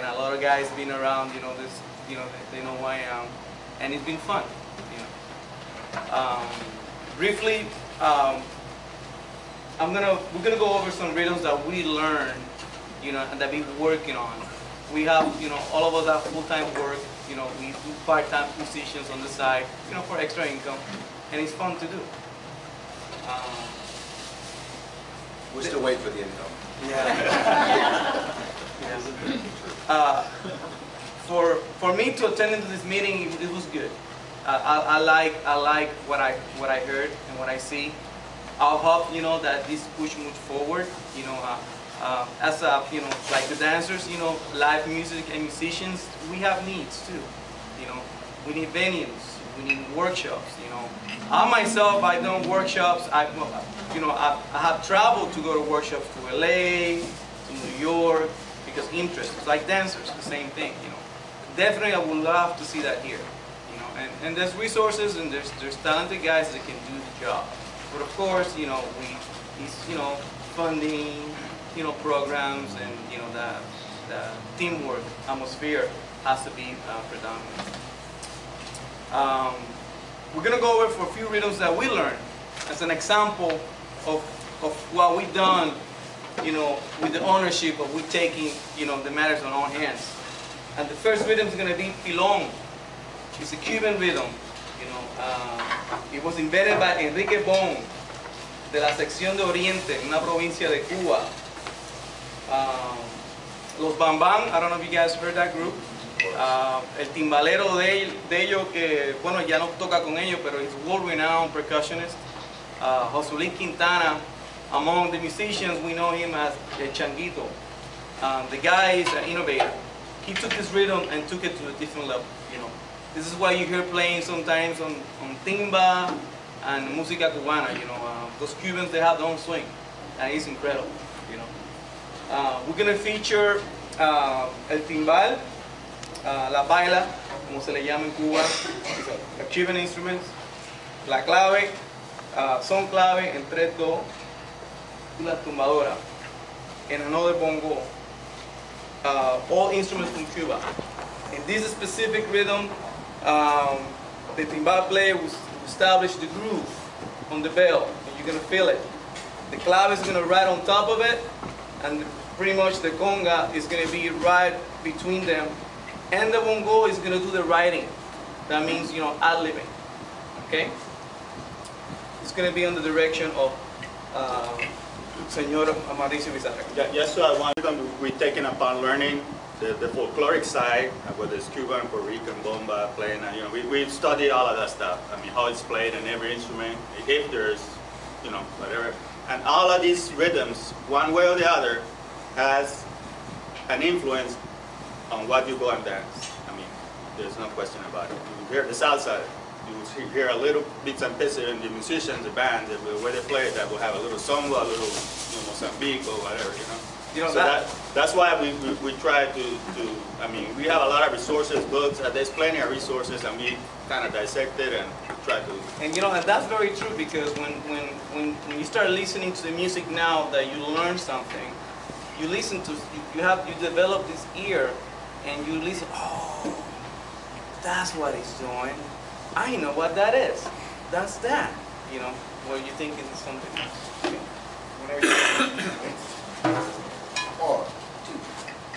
and a lot of guys been around, this, they know who I am, and it's been fun, Briefly, we're gonna go over some rhythms that we learned, and that we're working on. We have, all of us have full-time work, we do part-time musicians on the side, for extra income, and it's fun to do. We're still waiting for the income. Yeah. For me to attend into this meeting, it was good. I like what I heard and what I see. I hope that this push moves forward. As like the dancers, live music and musicians, we have needs too. We need venues, we need workshops. I myself, I done workshops. I have traveled to go to workshops to LA, to New York, because interest. It's like dancers, the same thing. Definitely, I would love to see that here. And there's resources and there's talented guys that can do the job. But of course, funding, programs, and the teamwork atmosphere has to be predominant. We're gonna go over for a few rhythms that we learned as an example of what we've done, with the ownership of we taking, the matters on our hands. And the first rhythm is gonna be pilón. It's a Cuban rhythm. It was invented by Enrique Bon, de la sección de Oriente, una provincia de Cuba. Los Bam Bam, I don't know if you guys heard that group. El timbalero de ellos, que bueno, ya no toca con ellos, pero he's world-renowned percussionist. Josulín Quintana, among the musicians, we know him as El Changuito. The guy is an innovator. He took this rhythm and took it to a different level. This is why you hear playing sometimes on timba and música cubana. Those Cubans, they have their own swing, and it's incredible. We're gonna feature el timbal, la baila, como se le llama en Cuba, a Cuban instruments, la clave, son clave, el 3-2, y la tumbadora, and another bongo. All instruments from Cuba. In this specific rhythm, the timbal player will establish the groove on the bell, and you're gonna feel it. The clave is gonna ride on top of it, and pretty much the conga is gonna be right between them, and the bongo is gonna do the riding. That means, ad-libbing. Okay? It's gonna be under the direction of Señor Mauricio Bizarra. Yes, so I want them, we're taking upon learning the folkloric side, whether it's Cuban, Puerto Rican, bomba, playing, and we study all of that stuff. I mean, how it's played in every instrument, if there's, whatever. And all of these rhythms, one way or the other, has an influence on what you go and dance. I mean, there's no question about it. You hear the salsa, you hear a little bits and pieces in the musicians, the bands, the way they play it, that will have a little samba, a little Mozambique or whatever, So that's why we try to, I mean, we have a lot of resources, books, there's plenty of resources, and we kind of dissect it and try to. And and that's very true, because when you start listening to the music now that you learn something, you listen to, you develop this ear, and you listen, oh, that's what he's doing. I know what that is. That's that. Where you think it's something else. Okay. Whenever you're 1, 2,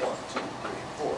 1, 2, 3, 4.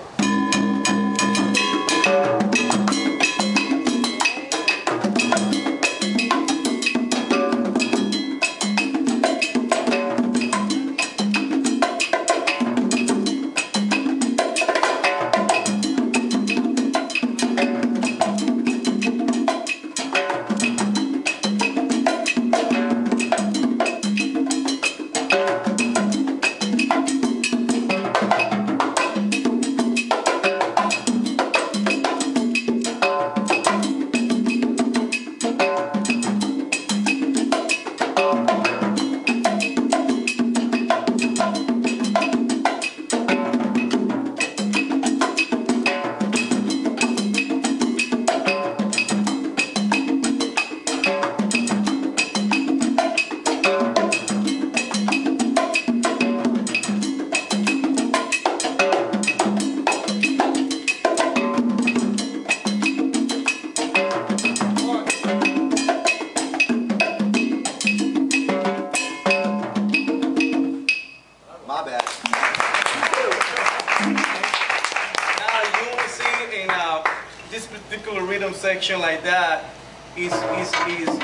particular rhythm section like that is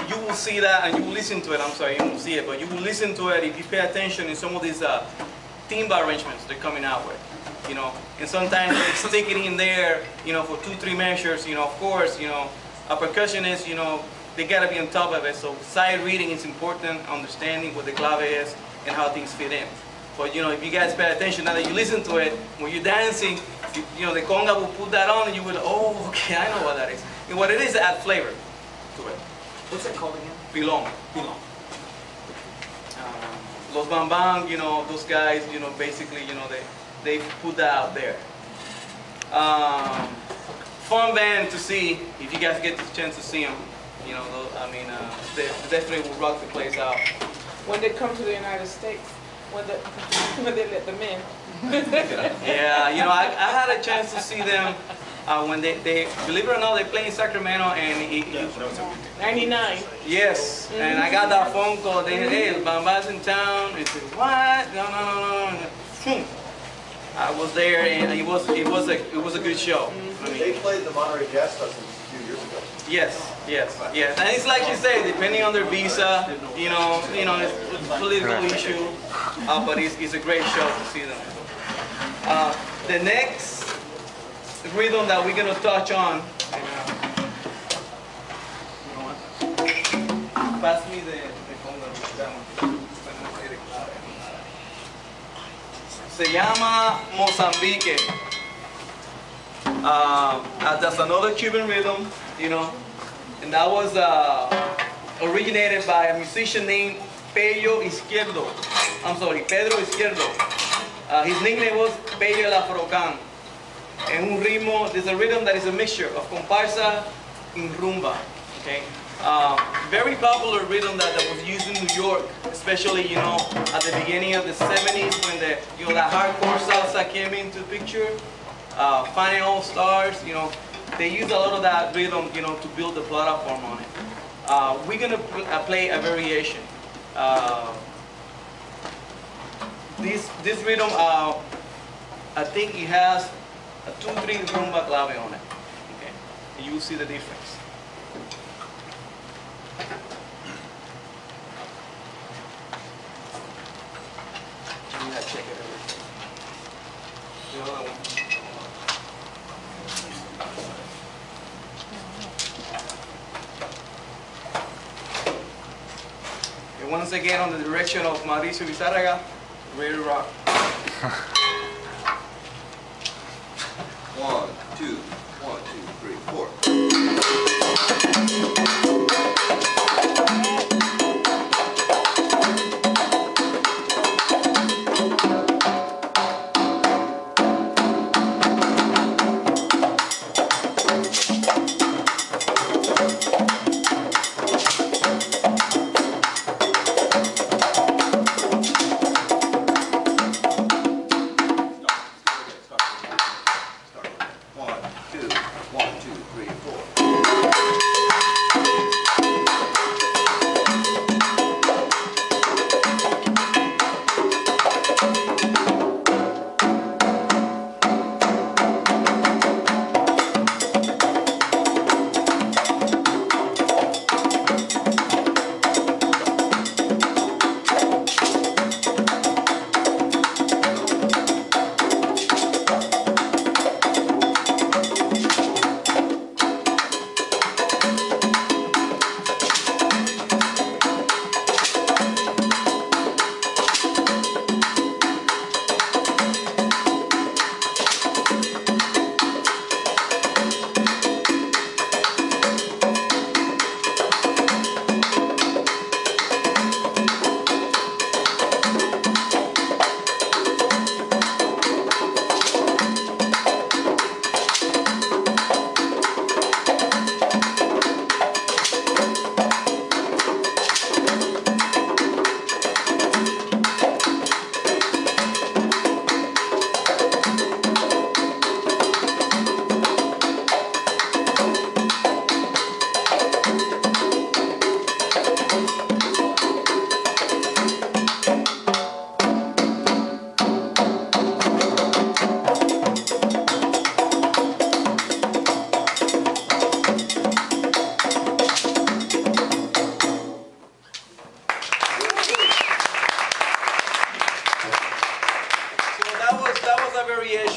you will see that and you will listen to it. I'm sorry, you won't see it, but you will listen to it if you pay attention in some of these timbre arrangements they're coming out with. You know, and sometimes they stick it in there, you know, for 2-3 measures. You know, of course, you know, a percussionist, you know, they gotta be on top of it. So sight reading is important, understanding what the clave is and how things fit in. But you know, if you guys pay attention, now that you listen to it, when you're dancing, you know, the conga will put that on and you will, oh, okay, I know what that is. And what it is, add flavor to it. What's that called again? Pilon. Pilon. Los Bambang, you know, those guys, you know, basically, you know, they put that out there. Fun band to see, if you guys get the chance to see them. You know, I mean, they definitely will rock the place out. When they come to the United States, when they let them in. Yeah, you know, I had a chance to see them when they believe it or not, they play in Sacramento and 99. yes, and I got that phone call. They said, hey, Bamba's in town. I said, what? No. I was there, and it was a good show. I mean, They played the Monterey Jazz Festival a few years ago. Yes. And it's like you say, depending on their visa, you know, it's a political issue, but it's a great show to see them. The next rhythm that we're gonna touch on. Pass me the conga. Se llama Mozambique. That's another Cuban rhythm, you know, and that was originated by a musician named Pedro Izquierdo. His nickname was Pedro el Afrocan. And un ritmo, there's a rhythm that is a mixture of comparsa and rumba. Okay, very popular rhythm that was used in New York, especially, you know, at the beginning of the 70s when the, you know, that hardcore salsa came into the picture. Finding All Stars, you know, they use a lot of that rhythm, you know, to build the platform on it. We're gonna play a variation. This rhythm, I think it has a 2-3 rumba clave on it. Okay, and you will see the difference. Check it out. The other one. And once again, on the direction of Mauricio Bizarraga, ready to rock. 1, 2, 1, 2, 3, 4.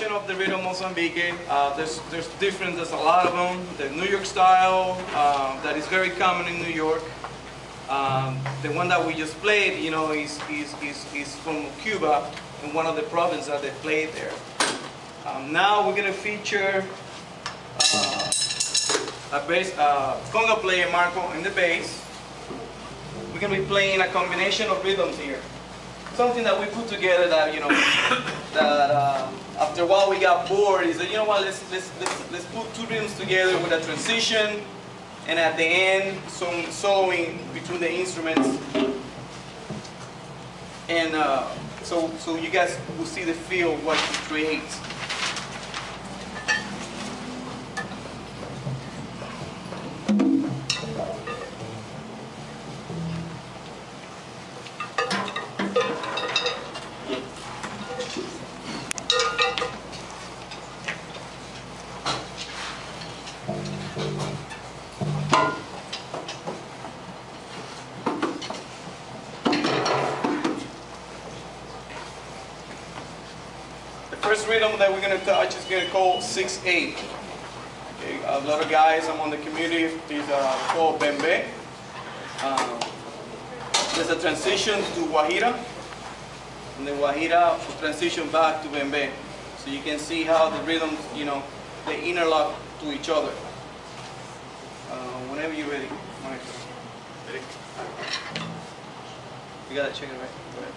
version of the rhythm Mozambique. There's different. There's a lot of them. The New York style that is very common in New York. The one that we just played, you know, is from Cuba, in one of the provinces that they played there. Now we're gonna feature a bass conga player, Marco, in the bass. We're gonna be playing a combination of rhythms here. Something that we put together that, you know, that after a while we got bored. Is that, you know what? Let's put two rhythms together with a transition, and at the end, some soloing between the instruments, and so you guys will see the feel of what it creates. The first rhythm that we're going to touch is going to call 6/8. Okay, a lot of guys among the community is called bembe. There's a transition to Guajira, and the Guajira will transition back to bembe. So you can see how the rhythms, you know, they interlock to each other. Whenever you're ready, Mike. Ready? You got it, check it right. Go ahead.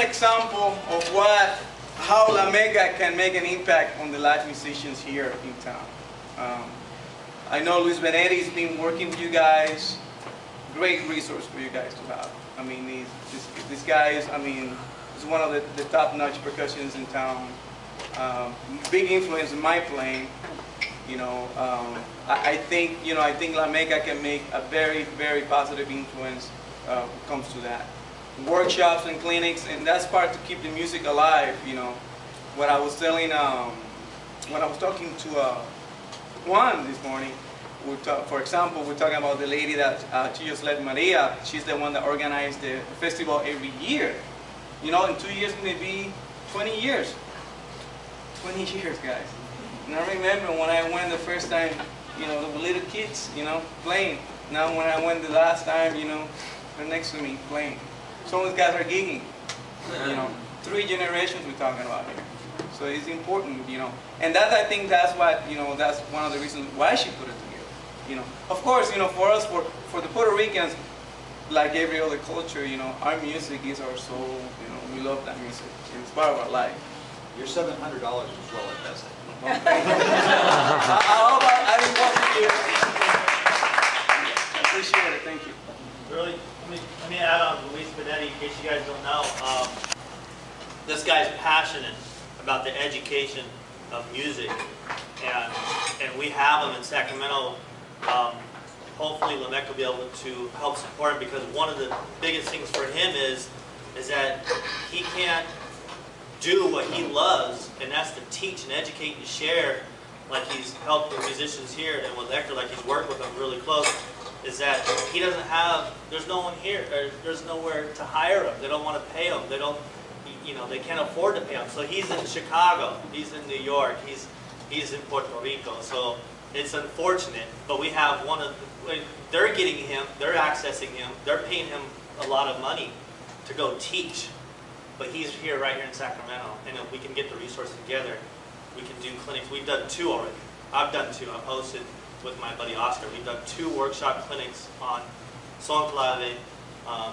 an example of how LAMECA can make an impact on the live musicians here in town. I know Luis Benetti's been working with you guys. Great resource for you guys to have. I mean, this guy is, I mean, he's one of the top-notch percussionists in town. Big influence in my playing. You know, I think LAMECA can make a very, very positive influence when it comes to that. Workshops and clinics, and that's part to keep the music alive. You know, what I was telling, when I was talking to Juan this morning, for example, we're talking about the lady that she just led, Maria. She's the one that organized the festival every year. You know, in 2 years it may be 20 years. 20 years, guys. And I remember when I went the first time, you know, there were little kids, you know, playing. Now when I went the last time, you know, they're next to me playing. Some of these guys are gigging. You know, 3 generations we're talking about here. So it's important, you know. And that, I think that's what, you know, that's one of the reasons why she put it together. You know, of course, you know, for us, for the Puerto Ricans, like every other culture, you know, our music is our soul. You know, we love that music. It's part of our life. Your $700 was well invested. I didn't want to do it. I appreciate it. Thank you. Really, let me add on Luis Benetti, in case you guys don't know. This guy's passionate about the education of music, and we have him in Sacramento. Hopefully LAMECA will be able to help support him, because one of the biggest things for him is that he can't do what he loves, and that's to teach and educate and share, like he's helped the musicians here, and with Hector, like he's worked with them really close, is that he doesn't have, there's no one here, there's nowhere to hire him. They don't want to pay him. They don't, you know, they can't afford to pay him. So he's in Chicago, he's in New York, he's in Puerto Rico. So it's unfortunate, but we have one of the, they're getting him, they're accessing him, they're paying him a lot of money to go teach. But he's here, right here in Sacramento, and if we can get the resources together, we can do clinics. We've done 2 already. I've done 2. I've hosted with my buddy Oscar. We've done 2 workshop clinics on Son Clave,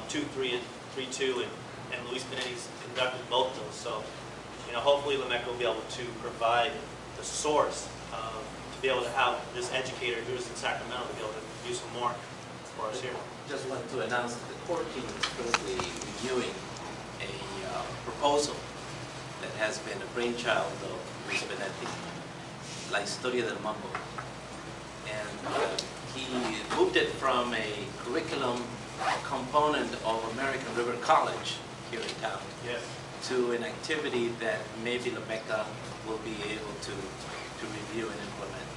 2-3 and 3-2, and Luis Benetti's conducted both those. So, you know, hopefully LAMECA will be able to provide the source to be able to have this educator who's in Sacramento to be able to do some more for us here. Just want to announce that the core team is currently reviewing a proposal that has been a brainchild of Luis Benetti, La Historia del Mambo. And he moved it from a curriculum component of American River College here in town, Yes. to an activity that maybe LAMECA will be able to review and implement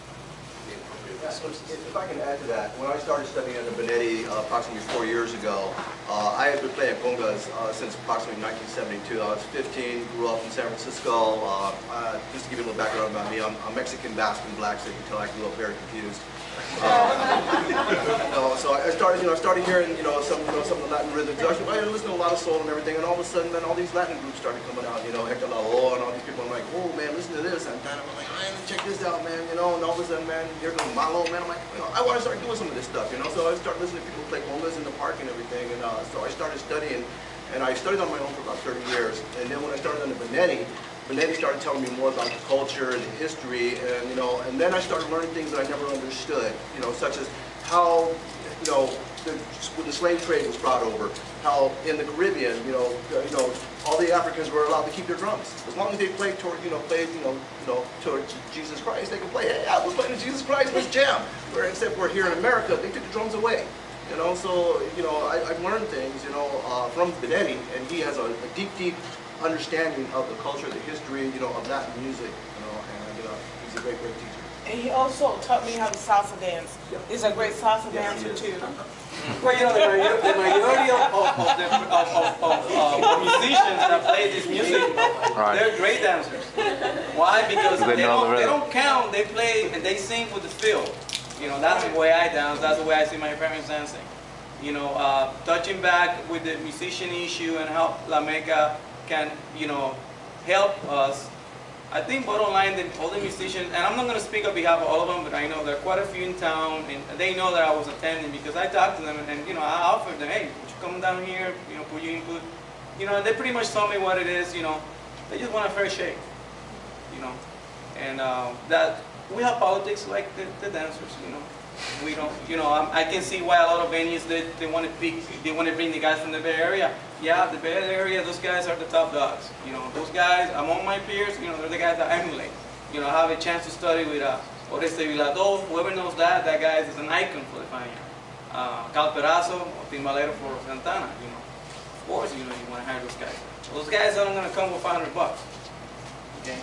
the appropriate resources. If I can add to that, when I started studying under Benetti approximately 4 years ago, I had been playing congas since approximately 1972. I was 15, grew up in San Francisco. Just to give you a little background about me, I'm Mexican, Basque, and Black, so you can tell I grew up very confused. So I started hearing, some of the Latin rhythms. I listened to a lot of soul and everything, and all of a sudden, then all these Latin groups started coming out. Hector Lavoe and all these people. I'm like, oh man, listen to this. And I'm like, man, check this out, man. And all of a sudden, man, here comes Malo, man. I'm like, I want to start doing some of this stuff. So I started listening to people play congas in the park and everything. And so I started studying, and I studied on my own for about 30 years. And then when I started under Benetti started telling me more about the culture and the history, and then I started learning things that I never understood, such as how, when the slave trade was brought over, how in the Caribbean, all the Africans were allowed to keep their drums. As long as they played toward, toward Jesus Christ, they could play. Hey, I was playing to Jesus Christ, let's jam. Except we're here in America, they took the drums away. So, I've learned things, from Benetti, and he has a deep understanding of the culture, the history, of Latin music, and he's a great teacher. And he also taught me how to salsa dance. He's a great salsa dancer too. Well, the majority of musicians that play this music, they're great dancers. Why? Because they don't count, they play and they sing with the feel. That's the way I dance, that's the way I see my parents dancing. Touching back with the musician issue and how LAMECA can, help us. I think bottom line, all the musicians, and I'm not going to speak on behalf of all of them, but I know there are quite a few in town, and they know that I was attending because I talked to them, and I offered them, hey, would you come down here, put your input. you know, they pretty much told me what it is, you know, they just want a fair shake, you know, and that we have politics like the dancers, you know. We don't, you know, I can see why a lot of venues they want to bring the guys from the Bay Area. Yeah, the Bay Area, those guys are the top dogs. You know, those guys among my peers, you know, they're the guys that emulate. You know, have a chance to study with Oreste Vilador, whoever knows that guy is an icon for the Fania. Cal Perazo, timbalero for Santana. You know, of course, you know, you want to hire those guys. Those guys aren't going to come with $500. Okay.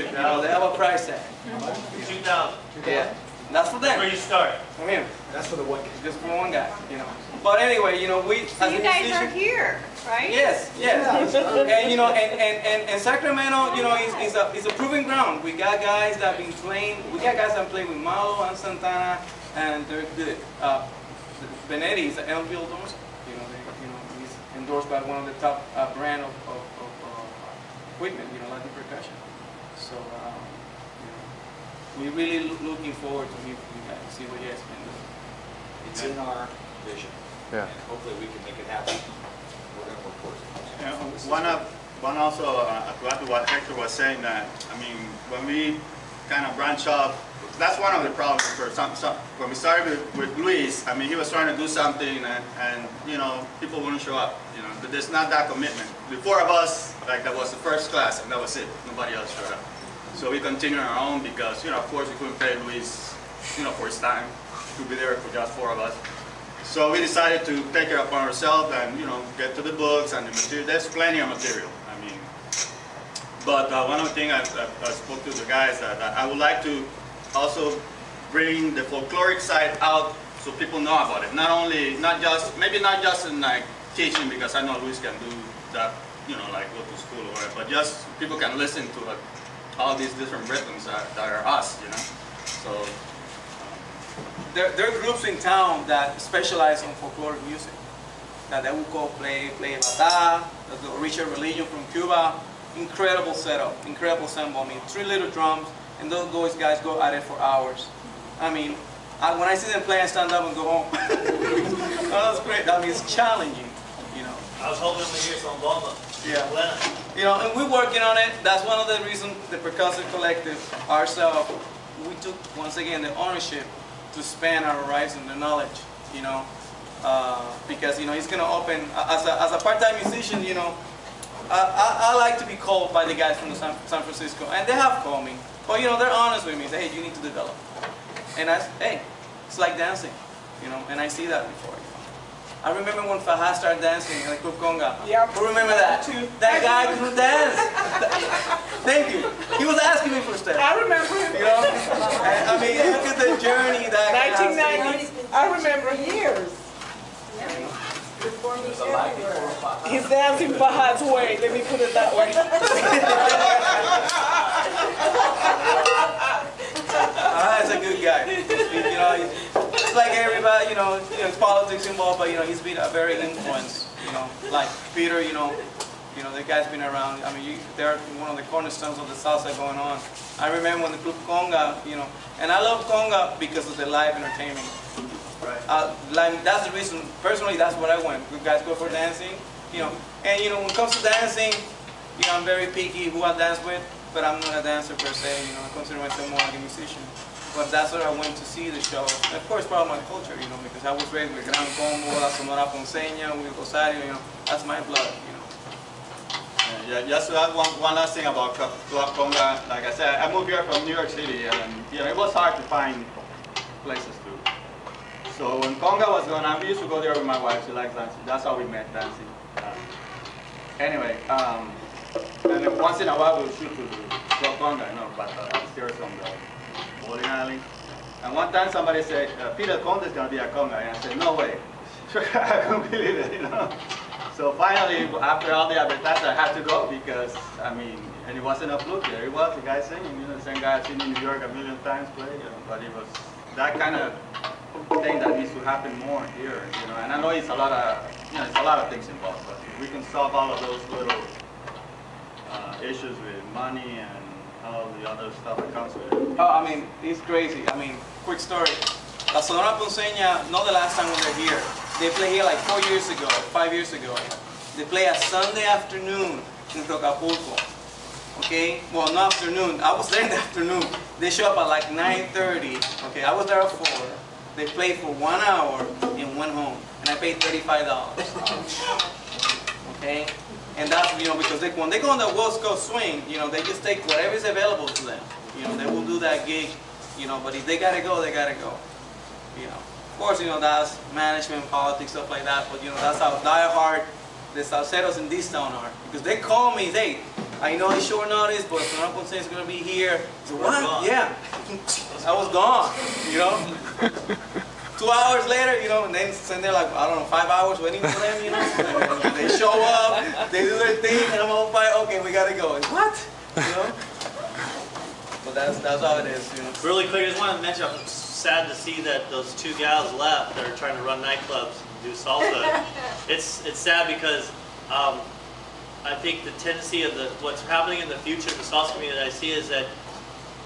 You know, they have a price tag. 2,000. Yeah. That's for them. That's where you start. From him. That's for the one. Just for one guy, you know. But anyway, you know, we So as you a guys musician, are here, right? yes, yes. And you know, and Sacramento, you know, is a proving ground. We got guys that have been playing. We got guys that play with Malo and Santana, and they're good. Benetti is an Elmfield endorsed. You know, he's endorsed by one of the top brand of equipment. You know, like the Percussion. So. We're really looking forward to meet you guys, see what you guys can do. It's in our vision. Yeah. And hopefully we can make it happen. We're going to work towards it. Yeah, one also, to add to what Hector was saying, that, I mean, when we kind of branch off, that's one of the problems for some when we started with Luis, I mean, he was trying to do something and you know, people wouldn't show up, you know, but there's not that commitment. The four of us, like, that was the first class and that was it, nobody else showed up. So we continued our own because, you know, of course we couldn't pay Luis, you know, for his time to be there for just four of us. So we decided to take it upon ourselves and, you know, get to the books and the material. There's plenty of material, I mean. But one of the things I spoke to the guys that I would like to also bring the folkloric side out so people know about it. Maybe not just in like teaching, because I know Luis can do that, you know, like go to school or whatever, but just people can listen to it. All these different rhythms that are us, you know. So there are groups in town that specialize on folkloric music. That they will call play bata, the original religion from Cuba. Incredible setup, incredible cymbal. I mean, 3 little drums, and those guys go at it for hours. I mean, when I see them play, I stand up and go home. Oh, that's great. I mean, it's challenging, you know. I was hoping to hear some bomba. Yeah. You know, and we're working on it. That's one of the reasons the Percussive Collective, ourselves, we took, once again, the ownership to span our horizon, the knowledge, you know. Because, you know, it's going to open, as a part-time musician, you know, I like to be called by the guys from San Francisco, and they have called me. But, you know, they're honest with me. They say, hey, you need to develop. And I say, hey, it's like dancing, you know, and I see that before. I remember when Fahad started dancing in the Club Conga. Yeah. Who remember that? That guy could dance. Thank you. He was asking me for steps. I remember him. You know? And, I mean, look at the journey that 1990s. I remember years. He's dancing Fahad's way. Let me put it that way. Fahad's a good guy. You know, it's like everybody, you know, it's politics involved, but, you know, he's been a very influence, you know, like Peter, you know, the guy's been around. I mean, they're one of the cornerstones of the salsa going on. I remember when the Club Conga, you know, and I love Conga because of the live entertainment. Right. That's the reason, personally, that's what I want. You guys go for dancing, you know, and, you know, when it comes to dancing, you know, I'm very picky who I dance with, but I'm not a dancer per se, you know, I consider myself more like a musician. But that's what I went to see the show. And of course, part of my culture, you know, because I was raised with Gran Combo, La Sonora Ponceña, with Rosario, you know, that's my blood, you know. Yeah, just to add one last thing about Club Conga. Like I said, I moved here from New York City, and you know, it was hard to find places to. So when Conga was going on, we used to go there with my wife. She likes dancing. That's how we met dancing. Anyway, and then once in a while we'll shoot to Club Conga, you know, but upstairs on the bowling alley. And one time somebody said, Peter Conde is going to be at Conga. And I said, no way. I couldn't believe it, you know. So finally, after all the advertising, I had to go because, I mean, and it wasn't a fluke. There he was, the guy singing, you know, the same guy I've seen in New York a million times play, you know, but it was that kind of thing that needs to happen more here, you know. And I know it's a lot of, you know, it's a lot of things involved, but if we can solve all of those little issues with money and all the other stuff that comes with it. Oh, I mean, it's crazy. I mean, quick story. La Sonora Ponceña, not the last time when they're here. They played here like 4 years ago, 5 years ago. They play a Sunday afternoon in Acapulco. Okay, well, not afternoon. I was there in the afternoon. They show up at like 9:30. Okay, I was there at 4. They played for 1 hour and went home, and I paid $35. Okay, and that's because when they go on the West Coast swing, they just take whatever is available to them. They will do that gig. But if they gotta go, they gotta go. Of course, that's management, politics, stuff like that. But that's how diehard the salseros in this town are, because they call me, I know it's short notice, but Sonora Ponce is going to be here. So what? Yeah. I was gone, 2 hours later, and then sitting there like, I don't know, 5 hours waiting for them, and they show up, they do their thing, and I'm all like, okay, we got to go. And what? But that's how it is, Really quick, I just want to mention, I'm sad to see that those 2 gals left that are trying to run nightclubs and do salsa. It's sad because I think the tendency of what's happening in the future of the salsa community that I see is that,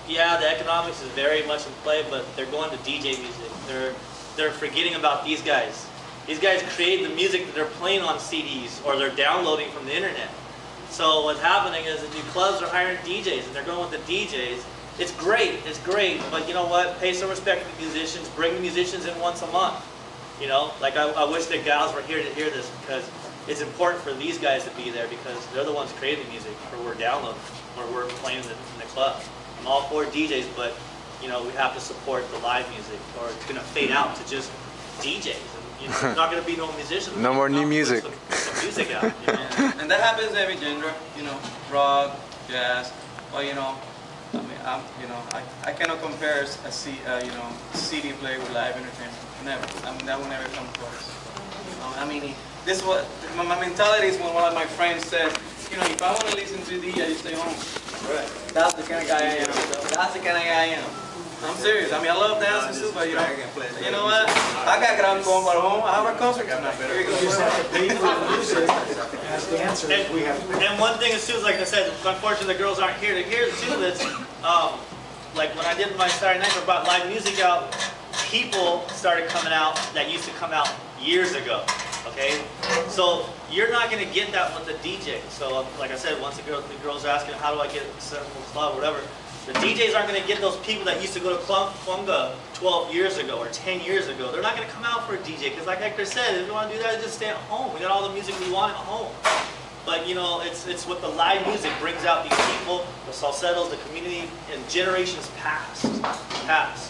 yeah, the economics is very much in play, but they're going to DJ music. They're forgetting about these guys. These guys create the music that they're playing on CDs or they're downloading from the internet. So what's happening is the new clubs are hiring DJs and they're going with the DJs. It's great, but you know what? Pay some respect to the musicians. Bring the musicians in once a month. Like I wish the gals were here to hear this, because it's important for these guys to be there, because they're the ones creating the music, or we're downloading, or we're playing in the club. I'm all for DJs, but we have to support the live music, or it's going to fade out to just DJs. And, there's not going to be no musicians. No more new music. Some music out. And that happens in every genre, rock, jazz. Well, I cannot compare a CD player with live entertainment. Never. That will never come close. This is what my mentality is. When one of my friends says, if I want to listen to DJ, I just stay home. Right. That's the kind of guy I am. That's the kind of guy I am. I'm serious. I love dancing too, but you know what? I got ground going at home. I have a concert tonight. Here you go. And one thing is too, like I said, unfortunately the girls aren't here to hear too. That's like when I did my Saturday night, I brought live music out. People started coming out that used to come out years ago. Okay, so you're not going to get that with the DJ. So like I said, once the girls are asking, how do I get a club or whatever, the DJs aren't going to get those people that used to go to Kwanga 12 years ago or 10 years ago. They're not going to come out for a DJ, because like Hector said, if you want to do that, just stay at home. We got all the music we want at home. But it's what the live music brings out these people, the salseros, the community, and generations past.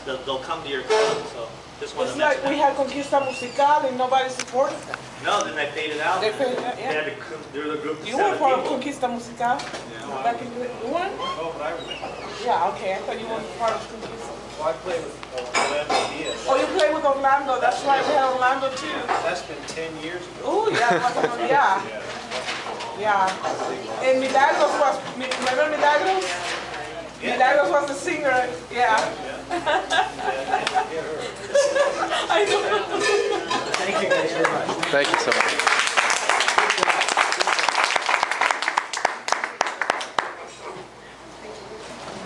They'll come to your club. So just wanted to mention like we had Conquista Musical and nobody supported them. No, then they faded out. They faded out, yeah. They had to do the group of You were 7 part of people. Conquista Musical? Yeah. Back in the, you weren't? Oh, but I remember. Yeah, okay. I thought you were part of Conquista. Well, I played with Orlando Diaz. Oh, you played with Orlando. That's right. We had Orlando too. That's been 10 years ago. Oh, yeah. Yeah. Yeah. And Milagros was, remember Milagros? Yeah. Milagros was the singer. Yeah. I know. Thank you guys very much. Thank you so much.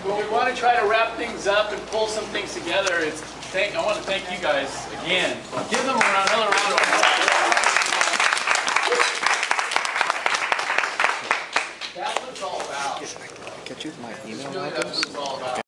Well, we want to try to wrap things up and pull some things together. I want to thank you guys again. Give them another round of applause. That's what it's all about. Get you my email Really, that's what address? it's all about.